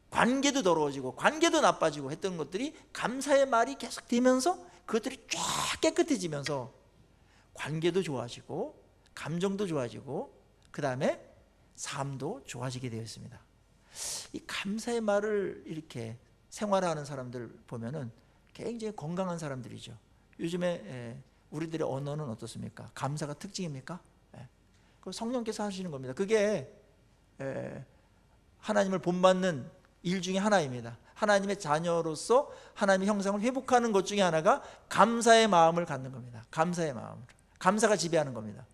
관계도 더러워지고 관계도 나빠지고 했던 것들이 감사의 말이 계속 되면서 그것들이 쫙 깨끗해지면서 관계도 좋아지고 감정도 좋아지고 그 다음에 삶도 좋아지게 되어 있습니다. 이 감사의 말을 이렇게 생활하는 사람들 보면은 굉장히 건강한 사람들이죠. 요즘에 우리들의 언어는 어떻습니까? 감사가 특징입니까? 그 성령께서 하시는 겁니다. 그게 하나님을 본받는 일 중에 하나입니다. 하나님의 자녀로서 하나님의 형상을 회복하는 것 중에 하나가 감사의 마음을 갖는 겁니다. 감사의 마음을. 감사가 지배하는 겁니다.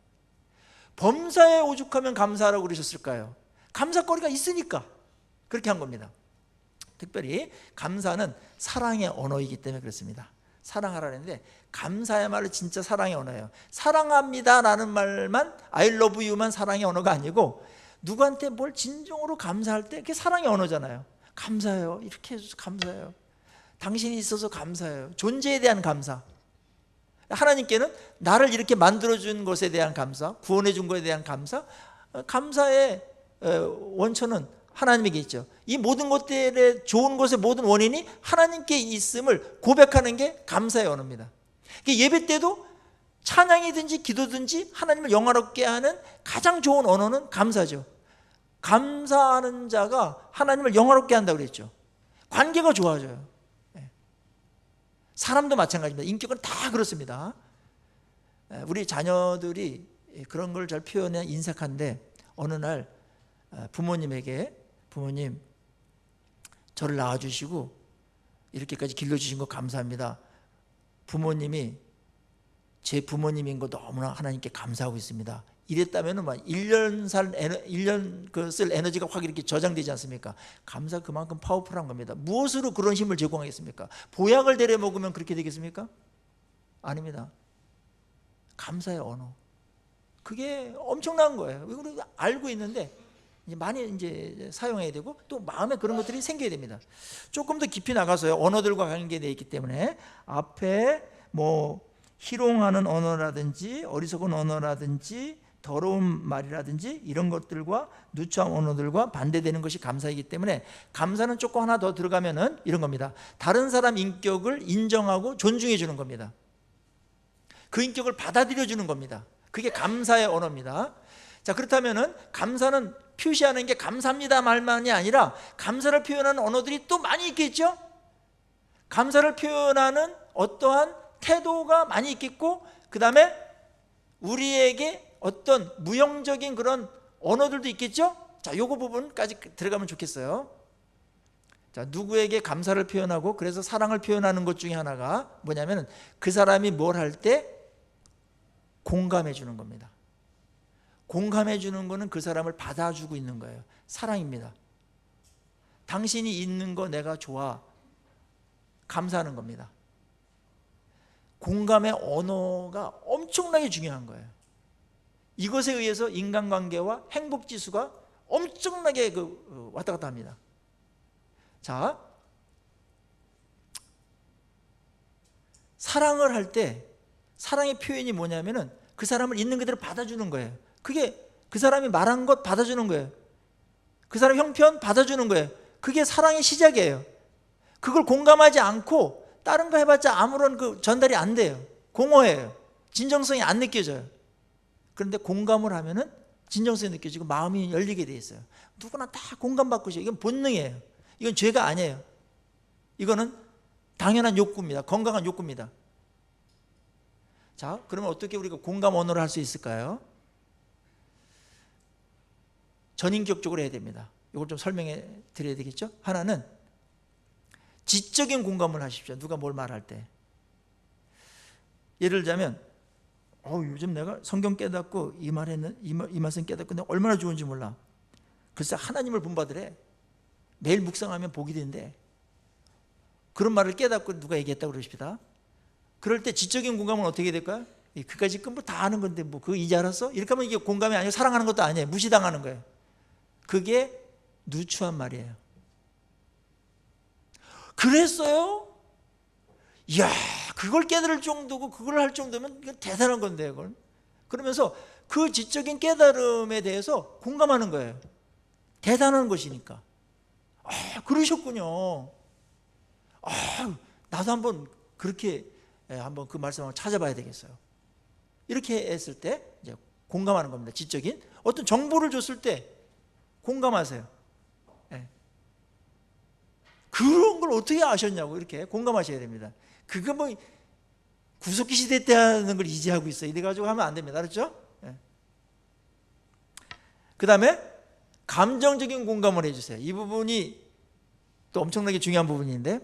범사에 오죽하면 감사하라고 그러셨을까요? 감사거리가 있으니까 그렇게 한 겁니다. 특별히 감사는 사랑의 언어이기 때문에 그렇습니다. 사랑하라는데 감사의 말은 진짜 사랑의 언어예요. 사랑합니다 라는 말만 I love you만 사랑의 언어가 아니고 누구한테 뭘 진정으로 감사할 때 그게 사랑의 언어잖아요. 감사해요. 이렇게 해줘서 감사해요. 당신이 있어서 감사해요. 존재에 대한 감사. 하나님께는 나를 이렇게 만들어준 것에 대한 감사, 구원해 준 것에 대한 감사, 감사의 원천은 하나님에게 있죠. 이 모든 것들의 좋은 것의 모든 원인이 하나님께 있음을 고백하는 게 감사의 언어입니다. 예배 때도 찬양이든지 기도든지 하나님을 영화롭게 하는 가장 좋은 언어는 감사죠. 감사하는 자가 하나님을 영화롭게 한다고 그랬죠. 관계가 좋아져요. 사람도 마찬가지입니다. 인격은 다 그렇습니다. 우리 자녀들이 그런 걸 잘 표현해 인색한데 어느 날 부모님에게 부모님 저를 낳아주시고 이렇게까지 길러주신 거 감사합니다. 부모님이 제 부모님인 거 너무나 하나님께 감사하고 있습니다. 이랬다면 막 1년 쓸 에너지가 확 이렇게 저장되지 않습니까? 감사 그만큼 파워풀한 겁니다. 무엇으로 그런 힘을 제공하겠습니까? 보약을 데려 먹으면 그렇게 되겠습니까? 아닙니다. 감사의 언어. 그게 엄청난 거예요. 이걸 알고 있는데 이제 많이 이제 사용해야 되고 또 마음에 그런 것들이 생겨야 됩니다. 조금 더 깊이 나가서요. 언어들과 관계되어 있기 때문에 앞에 뭐 희롱하는 언어라든지 어리석은 언어라든지 더러운 말이라든지 이런 것들과 누추한 언어들과 반대되는 것이 감사이기 때문에 감사는 조금 하나 더 들어가면은 이런 겁니다. 다른 사람 인격을 인정하고 존중해 주는 겁니다. 그 인격을 받아들여 주는 겁니다. 그게 감사의 언어입니다. 자, 그렇다면은 감사는 표시하는 게 감사합니다 말만이 아니라 감사를 표현하는 언어들이 또 많이 있겠죠? 감사를 표현하는 어떠한 태도가 많이 있겠고 그 다음에 우리에게 어떤 무형적인 그런 언어들도 있겠죠? 자, 요거 부분까지 들어가면 좋겠어요. 자, 누구에게 감사를 표현하고 그래서 사랑을 표현하는 것 중에 하나가 뭐냐면 그 사람이 뭘 할 때 공감해 주는 겁니다. 공감해 주는 거는 그 사람을 받아주고 있는 거예요. 사랑입니다. 당신이 있는 거 내가 좋아. 감사하는 겁니다. 공감의 언어가 엄청나게 중요한 거예요. 이것에 의해서 인간관계와 행복지수가 엄청나게 왔다 갔다 합니다. 자, 사랑을 할 때 사랑의 표현이 뭐냐면은 그 사람을 있는 그대로 받아주는 거예요. 그게 그 사람이 말한 것 받아주는 거예요. 그 사람 형편 받아주는 거예요. 그게 사랑의 시작이에요. 그걸 공감하지 않고 다른 거 해봤자 아무런 그 전달이 안 돼요. 공허해요. 진정성이 안 느껴져요. 그런데 공감을 하면은 진정성이 느껴지고 마음이 열리게 돼 있어요. 누구나 다 공감받고 싶어요. 이건 본능이에요. 이건 죄가 아니에요. 이거는 당연한 욕구입니다. 건강한 욕구입니다. 자, 그러면 어떻게 우리가 공감 언어를 할 수 있을까요? 전인격적으로 해야 됩니다. 이걸 좀 설명해 드려야 되겠죠? 하나는 지적인 공감을 하십시오. 누가 뭘 말할 때. 예를 들자면 요즘 내가 성경 깨닫고 이 말씀 깨닫고 내가 얼마나 좋은지 몰라. 글쎄 하나님을 본받으래. 매일 묵상하면 복이 된대. 그런 말을 깨닫고 누가 얘기했다고 그러십니다. 그럴 때 지적인 공감은 어떻게 될까요? 그까짓 건 뭐 다 아는 건데 뭐 그거 이제 알았어? 이렇게 하면 이게 공감이 아니고 사랑하는 것도 아니에요. 무시당하는 거예요. 그게 누추한 말이에요. 그랬어요? 이야, 그걸 깨달을 정도고 그걸 할 정도면 이건 대단한 건데 그걸. 그러면서 그 지적인 깨달음에 대해서 공감하는 거예요. 대단한 것이니까. 그러셨군요. 나도 한번 그렇게 한번 그 말씀 한번 찾아봐야 되겠어요. 이렇게 했을 때 이제 공감하는 겁니다. 지적인 어떤 정보를 줬을 때 공감하세요. 그런 걸 어떻게 아셨냐고 이렇게 공감하셔야 됩니다. 그거 뭐 구석기 시대 때 하는 걸 이제 하고 있어요. 이래 가지고 하면 안 됩니다. 알았죠? 그 다음에 감정적인 공감을 해주세요. 이 부분이 또 엄청나게 중요한 부분인데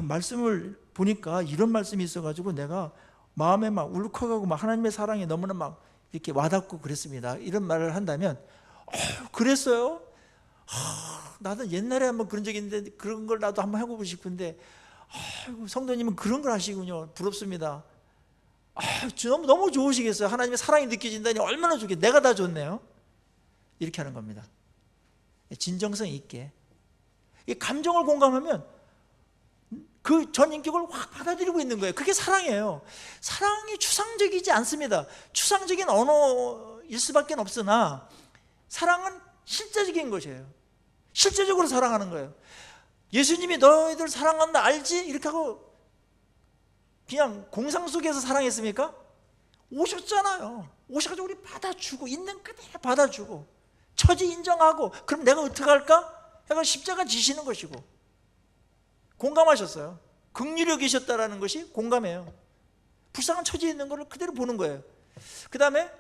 말씀을 보니까 이런 말씀이 있어가지고 내가 마음에 막 울컥하고 막 하나님의 사랑이 너무나 막 이렇게 와닿고 그랬습니다. 이런 말을 한다면 그랬어요? 나도 옛날에 한번 그런 적이 있는데 그런 걸 나도 한번 해보고 싶은데 성도님은 그런 걸 하시군요. 부럽습니다. 너무 좋으시겠어요. 하나님의 사랑이 느껴진다니 얼마나 좋겠어요. 내가 다 좋네요. 이렇게 하는 겁니다. 진정성 있게. 이 감정을 공감하면 그 전 인격을 확 받아들이고 있는 거예요. 그게 사랑이에요. 사랑이 추상적이지 않습니다. 추상적인 언어일 수밖에 없으나 사랑은 실제적인 것이에요. 실제적으로 사랑하는 거예요. 예수님이 너희들 사랑한다 알지? 이렇게 하고 그냥 공상 속에서 사랑했습니까? 오셨잖아요. 오셔가지고 우리 받아주고 있는 그대로 받아주고 처지 인정하고 그럼 내가 어떡할까? 해가 십자가 지시는 것이고 공감하셨어요. 긍휼히 여기셨다라는 것이 공감이에요. 불쌍한 처지에 있는 것을 그대로 보는 거예요. 그 다음에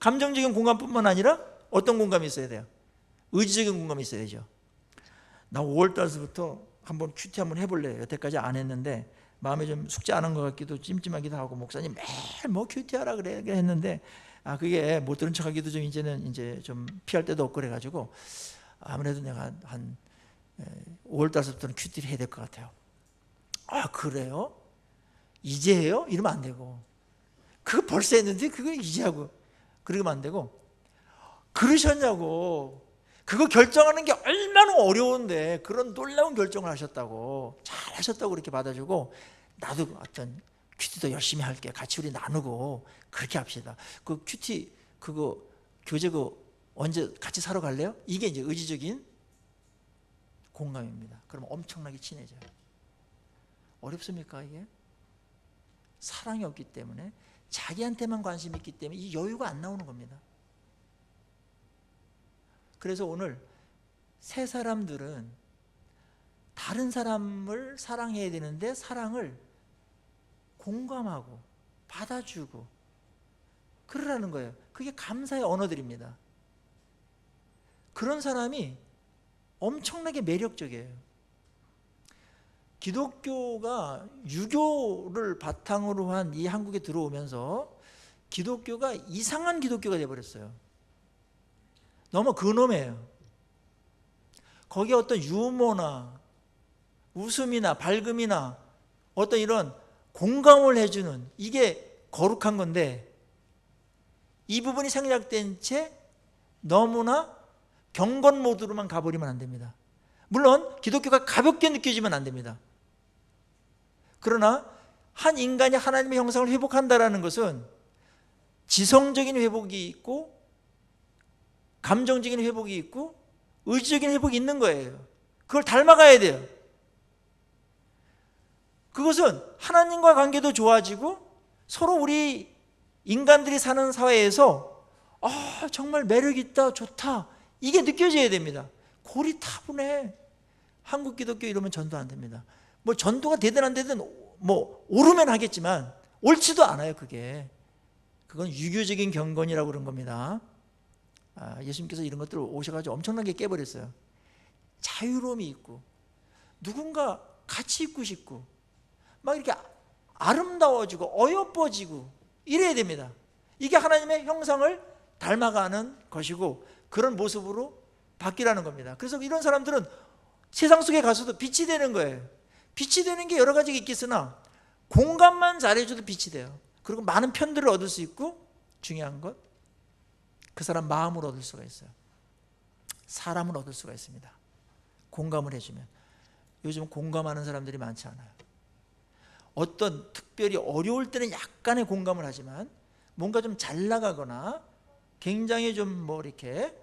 감정적인 공감뿐만 아니라 어떤 공감이 있어야 돼요? 의지적인 공감이 있어야 되죠. 나 5월 달서부터 한번 큐티 한번 해볼래요. 여태까지 안 했는데 마음에 좀 숙제 안 한 것 같기도 찜찜하기도 하고 목사님 매일 뭐 큐티 하라 그래 했는데 그게 못 들은 척하기도 좀 이제는 이제 좀 피할 데도 없고 그래가지고 아무래도 내가 한 5월 달서부터는 큐티를 해야 될 것 같아요. 그래요? 이제 해요? 이러면 안 되고 그거 벌써 했는데 그거 이제 하고 그러면 안 되고 그러셨냐고. 그거 결정하는 게 얼마나 어려운데 그런 놀라운 결정을 하셨다고 잘 하셨다고 그렇게 받아주고 나도 어떤 큐티도 열심히 할게 같이 우리 나누고 그렇게 합시다. 그 큐티 그거 교재 그 언제 같이 사러 갈래요? 이게 이제 의지적인 공감입니다. 그러면 엄청나게 친해져요. 어렵습니까 이게? 사랑이 없기 때문에 자기한테만 관심이 있기 때문에 이 여유가 안 나오는 겁니다. 그래서 오늘 새 사람들은 다른 사람을 사랑해야 되는데 사랑을 공감하고 받아주고 그러라는 거예요. 그게 감사의 언어들입니다. 그런 사람이 엄청나게 매력적이에요. 기독교가 유교를 바탕으로 한 이 한국에 들어오면서 기독교가 이상한 기독교가 되어버렸어요. 너무 근엄해요. 거기에 어떤 유머나 웃음이나 밝음이나 어떤 이런 공감을 해주는 이게 거룩한 건데 이 부분이 생략된 채 너무나 경건 모드로만 가버리면 안 됩니다. 물론 기독교가 가볍게 느껴지면 안 됩니다. 그러나 한 인간이 하나님의 형상을 회복한다는 것은 지성적인 회복이 있고 감정적인 회복이 있고 의지적인 회복이 있는 거예요. 그걸 닮아가야 돼요. 그것은 하나님과 관계도 좋아지고 서로 우리 인간들이 사는 사회에서 정말 매력 있다, 좋다, 이게 느껴져야 됩니다. 고리타분해. 한국 기독교 이러면 전도 안 됩니다. 뭐 전도가 되든 안 되든 뭐 오르면 하겠지만 옳지도 않아요. 그건 유교적인 경건이라고 그런 겁니다. 예수님께서 이런 것들을 오셔가지고 엄청나게 깨버렸어요. 자유로움이 있고 누군가 같이 있고 싶고 막 이렇게 아름다워지고 어여뻐지고 이래야 됩니다. 이게 하나님의 형상을 닮아가는 것이고 그런 모습으로 바뀌라는 겁니다. 그래서 이런 사람들은 세상 속에 가서도 빛이 되는 거예요. 빛이 되는 게 여러 가지가 있겠으나 공감만 잘해줘도 빛이 돼요. 그리고 많은 편들을 얻을 수 있고 중요한 것, 그 사람 마음을 얻을 수가 있어요. 사람을 얻을 수가 있습니다. 공감을 해주면. 요즘 공감하는 사람들이 많지 않아요. 어떤 특별히 어려울 때는 약간의 공감을 하지만 뭔가 좀 잘 나가거나 굉장히 좀 뭐 이렇게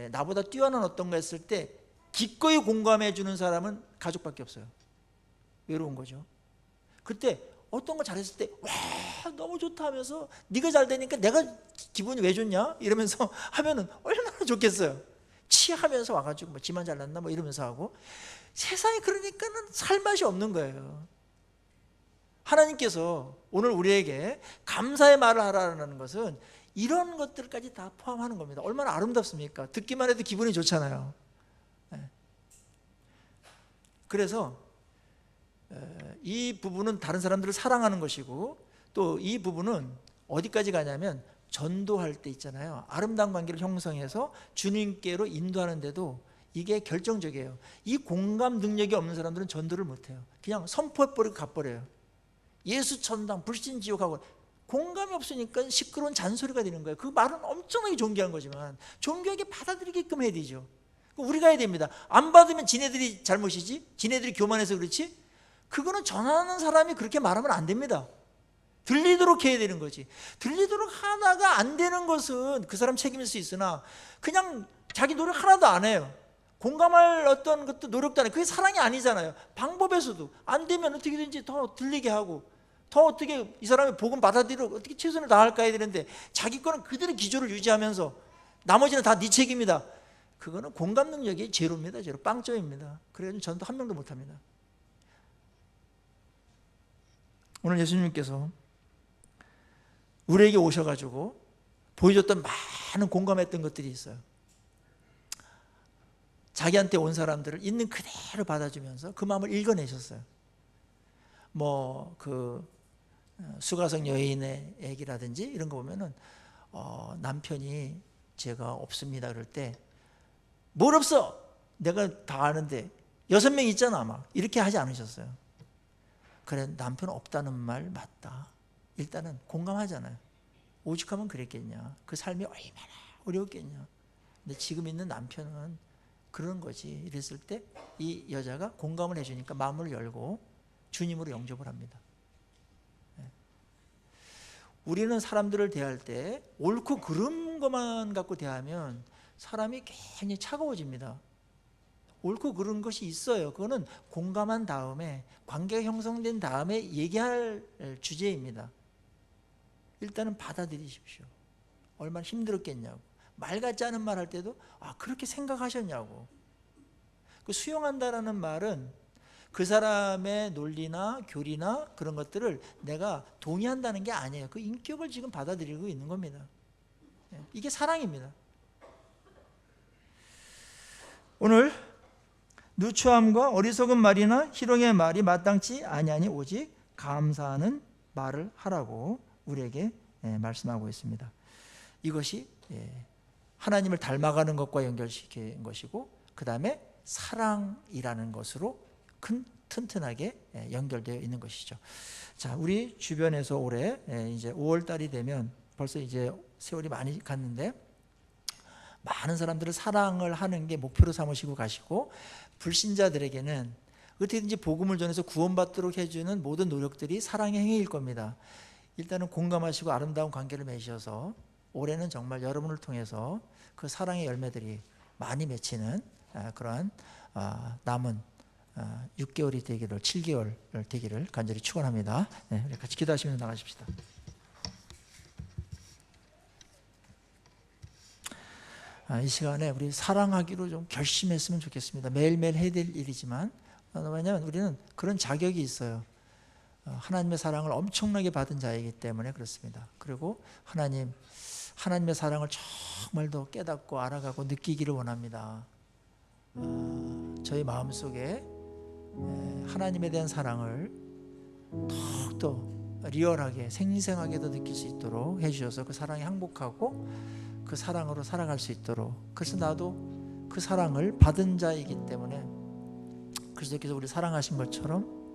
나보다 뛰어난 어떤 거 했을 때 기꺼이 공감해 주는 사람은 가족밖에 없어요. 외로운 거죠. 그때 어떤 거 잘했을 때 와 너무 좋다 하면서 네가 잘 되니까 내가 기분이 왜 좋냐 이러면서 하면은 얼마나 좋겠어요. 치하면서 와가지고 뭐 지만 잘났나 뭐 이러면서 하고 세상에 그러니까는 살 맛이 없는 거예요. 하나님께서 오늘 우리에게 감사의 말을 하라는 것은 이런 것들까지 다 포함하는 겁니다. 얼마나 아름답습니까? 듣기만 해도 기분이 좋잖아요. 그래서 이 부분은 다른 사람들을 사랑하는 것이고 또 이 부분은 어디까지 가냐면 전도할 때 있잖아요. 아름다운 관계를 형성해서 주님께로 인도하는데도 이게 결정적이에요. 이 공감 능력이 없는 사람들은 전도를 못해요. 그냥 선포해버리고 가버려요. 예수 천당 불신 지옥하고 공감이 없으니까 시끄러운 잔소리가 되는 거예요. 그 말은 엄청나게 존귀한 거지만 존귀하게 받아들이게끔 해야 되죠. 우리가 해야 됩니다. 안 받으면 지네들이 잘못이지, 지네들이 교만해서 그렇지, 그거는 전하는 사람이 그렇게 말하면 안 됩니다. 들리도록 해야 되는 거지. 들리도록 하다가 안 되는 것은 그 사람 책임일 수 있으나 그냥 자기 노력 하나도 안 해요. 공감할 어떤 것도 노력도 안 해요. 그게 사랑이 아니잖아요. 방법에서도 안 되면 어떻게든지 더 들리게 하고 더 어떻게 이 사람이 복음 받아들이고 어떻게 최선을 다할까 해야 되는데 자기 거는 그대로 기조를 유지하면서 나머지는 다 네 책임이다. 그거는 공감 능력이 제로입니다. 제로. 빵점입니다. 그래서 전도 한 명도 못합니다. 오늘 예수님께서 우리에게 오셔가지고 보여줬던 많은 공감했던 것들이 있어요. 자기한테 온 사람들을 있는 그대로 받아주면서 그 마음을 읽어내셨어요. 뭐 그 수가성 여인의 얘기라든지 이런 거 보면은 남편이 제가 없습니다 그럴 때 뭘 없어? 내가 다 아는데 6명 있잖아 막 이렇게 하지 않으셨어요. 그래 남편 없다는 말 맞다. 일단은 공감하잖아요. 오죽하면 그랬겠냐. 그 삶이 얼마나 어려웠겠냐. 근데 지금 있는 남편은 그런 거지. 이랬을 때 이 여자가 공감을 해주니까 마음을 열고 주님으로 영접을 합니다. 우리는 사람들을 대할 때 옳고 그른 것만 갖고 대하면 사람이 괜히 차가워집니다. 옳고 그른 것이 있어요. 그거는 공감한 다음에 관계가 형성된 다음에 얘기할 주제입니다. 일단은 받아들이십시오. 얼마나 힘들었겠냐고. 말 같지 않은 말 할 때도 그렇게 생각하셨냐고. 그 수용한다라는 말은 그 사람의 논리나 교리나 그런 것들을 내가 동의한다는 게 아니에요. 그 인격을 지금 받아들이고 있는 겁니다. 이게 사랑입니다. 오늘 누추함과 어리석은 말이나 희롱의 말이 마땅치 아니하니 오직 감사하는 말을 하라고 우리에게 말씀하고 있습니다. 이것이 하나님을 닮아가는 것과 연결시킨 것이고 그 다음에 사랑이라는 것으로 튼튼하게 연결되어 있는 것이죠. 자, 우리 주변에서 올해 이제 5월 달이 되면 벌써 이제 세월이 많이 갔는데 많은 사람들은 사랑을 하는 게 목표로 삼으시고 가시고 불신자들에게는 어떻게든지 복음을 전해서 구원받도록 해주는 모든 노력들이 사랑의 행위일 겁니다. 일단은 공감하시고 아름다운 관계를 맺으셔서 올해는 정말 여러분을 통해서 그 사랑의 열매들이 많이 맺히는 그러한 남은 6개월이 되기를, 7개월 되기를 간절히 축원합니다. 네, 우리 같이 기도하시면서 나가십시다. 이 시간에 우리 사랑하기로 좀 결심했으면 좋겠습니다. 매일매일 해야 될 일이지만, 왜냐하면 우리는 그런 자격이 있어요. 하나님의 사랑을 엄청나게 받은 자이기 때문에 그렇습니다. 그리고 하나님의 사랑을 정말 더 깨닫고 알아가고 느끼기를 원합니다. 저희 마음속에 하나님에 대한 사랑을 더욱더 리얼하게 생생하게 더 느낄 수 있도록 해주셔서 그 사랑에 항복하고 그 사랑으로 살아갈 수 있도록, 그래서 나도 그 사랑을 받은 자이기 때문에 그리스도께서 우리 사랑하신 것처럼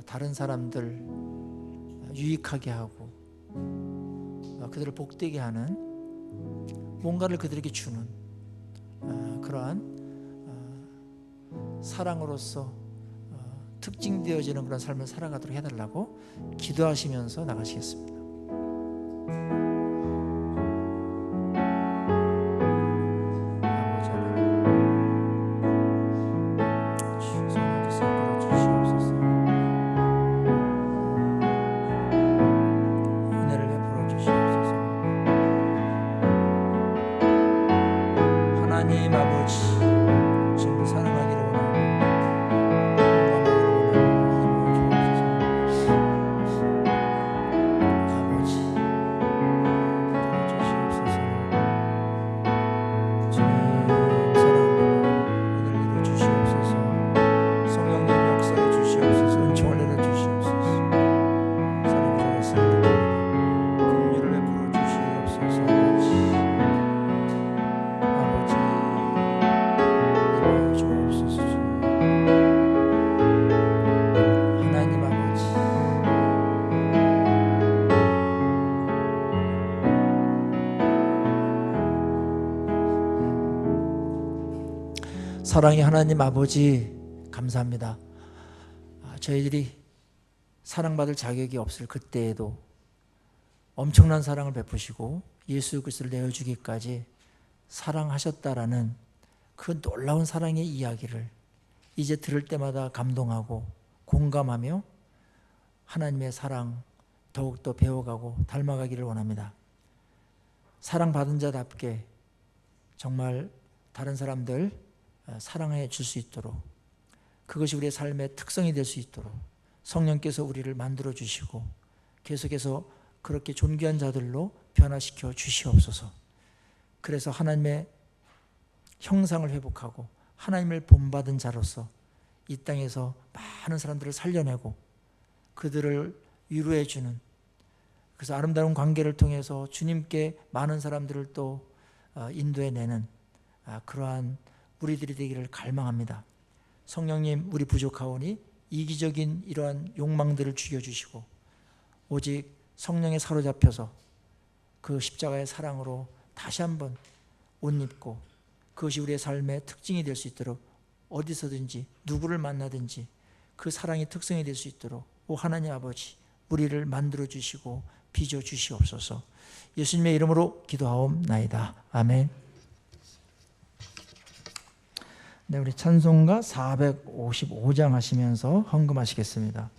다른 사람들 유익하게 하고 그들을 복되게 하는 뭔가를 그들에게 주는 그러한 사랑으로서 특징되어지는 그런 삶을 살아가도록 해달라고 기도하시면서 나가시겠습니다. 하나님 아버지, 지금 사랑하기를 원합니다. 아버지, 들어주시옵소서. 주님 사랑합니다. 은혜를 내려주시옵소서. 성령님 역사해 주시옵소서. 은총을 내려주시옵소서. 사랑 중에서 긍휼을 베풀어 주시옵소서. 하나님 아버지, 사랑의 하나님 아버지, 감사합니다. 저희들이 사랑받을 자격이 없을 그때에도 엄청난 사랑을 베푸시고 예수 그리스도를 내어주기까지 사랑하셨다라는 그 놀라운 사랑의 이야기를 이제 들을 때마다 감동하고 공감하며 하나님의 사랑 더욱더 배워가고 닮아가기를 원합니다. 사랑받은 자답게 정말 다른 사람들 사랑해 줄 수 있도록, 그것이 우리의 삶의 특성이 될 수 있도록 성령께서 우리를 만들어 주시고 계속해서 그렇게 존귀한 자들로 변화시켜 주시옵소서. 그래서 하나님의 형상을 회복하고 하나님을 본받은 자로서 이 땅에서 많은 사람들을 살려내고 그들을 위로해 주는, 그래서 아름다운 관계를 통해서 주님께 많은 사람들을 또 인도해내는 그러한 우리들이 되기를 갈망합니다. 성령님, 우리 부족하오니 이기적인 이러한 욕망들을 죽여주시고 오직 성령에 사로잡혀서 그 십자가의 사랑으로 다시 한번 옷 입고 그것이 우리의 삶의 특징이 될 수 있도록 어디서든지 누구를 만나든지 그 사랑의 특성이 될 수 있도록 오 하나님 아버지, 우리를 만들어 주시고 빚어 주시옵소서. 예수님의 이름으로 기도하옵나이다. 아멘. 네, 우리 찬송가 455장 하시면서 헌금하시겠습니다.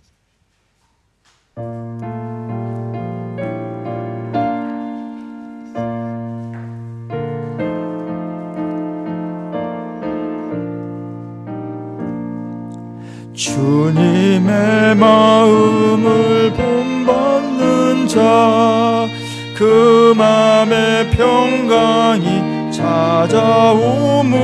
주님의 마음을 본받는 자, 그 맘에 평강이 찾아오문